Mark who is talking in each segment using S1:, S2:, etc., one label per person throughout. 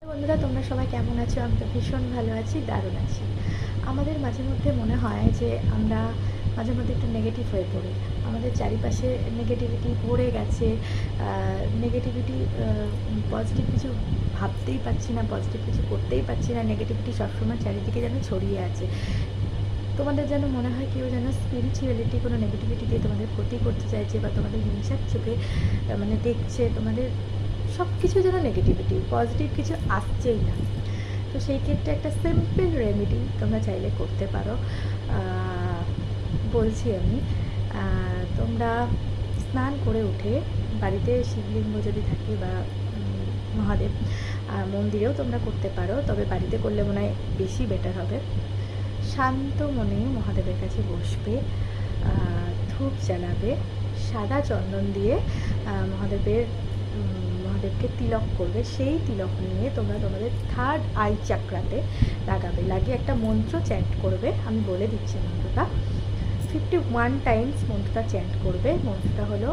S1: বন্ধুরা, তোমরা সবাই কেমন আছো? আমি তো ভীষণ ভালো আছি, দারুণ আছি। আমাদের মাঝে মধ্যে মনে হয় যে আমরা মাঝে মধ্যে একটু নেগেটিভ হয়ে পড়ি। আমাদের চারিপাশে নেগেটিভিটি ভরে গেছে। নেগেটিভিটি, পজিটিভ কিছু ভাবতেই পারছি না, পজিটিভ কিছু করতেই পারছি না। নেগেটিভিটি সবসময় চারিদিকে যেন ছড়িয়ে আছে। তোমাদের যেন মনে হয় কেউ যেন স্পিরিচুয়ালিটি কোনো নেগেটিভিটি দিয়ে তোমাদের ক্ষতি করতে চাইছে, বা তোমাদের হিংসার চোখে মানে দেখছে। তোমাদের সব কিছু যেন নেগেটিভিটি, পজিটিভ কিছু আসছেই না। তো সেই ক্ষেত্রে একটা সিম্পল রেমেডি তোমরা চাইলে করতে পারো। বলছি আমি, তোমরা স্নান করে উঠে বাড়িতে শিবলিঙ্গ যদি থাকে বা মহাদেব মন্দিরেও তোমরা করতে পারো, তবে বাড়িতে করলে মনে হয় বেশি বেটার হবে। শান্ত মনে মহাদেবের কাছে বসবে, ধূপ জ্বালাবে, সাদা চন্দন দিয়ে মহাদেবকে তিলক করবে। সেই তিলক নিয়ে তোমরা তোমাদের থার্ড আই চাকরাতে লাগাবে। লাগিয়ে একটা মন্ত্র চ্যান্ট করবে। আমি বলে দিচ্ছি মন্ত্রটা। 51 টাইমস মন্ত্রটা চ্যান্ট করবে। মন্ত্রটা হলো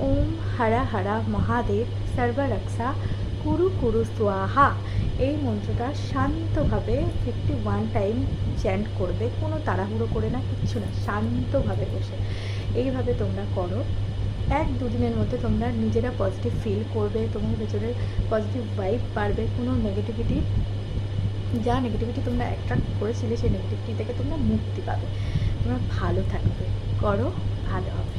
S1: ওম হরা হরা মহাদেব সর্বরক্ষা কুরু কুরু স্বাহা। এই মন্ত্রটা শান্তভাবে 51 টাইম চ্যান্ট করবে, কোনো তাড়াহুড়ো করে না, কিচ্ছু না, শান্তভাবে বসে। এইভাবে তোমরা করো। 1-2 দিনের মধ্যে তোমরা নিজেরা পজিটিভ ফিল করবে, তোমার ভেতরে পজিটিভ ভাইব বাড়বে। কোনো নেগেটিভিটি, যা নেগেটিভিটি তোমরা অ্যাট্রাক্ট করেছিলে সেই নেগেটিভিটি থেকে তোমরা মুক্তি পাবে, তোমরা ভালো থাকবে। করো, ভালো হবে।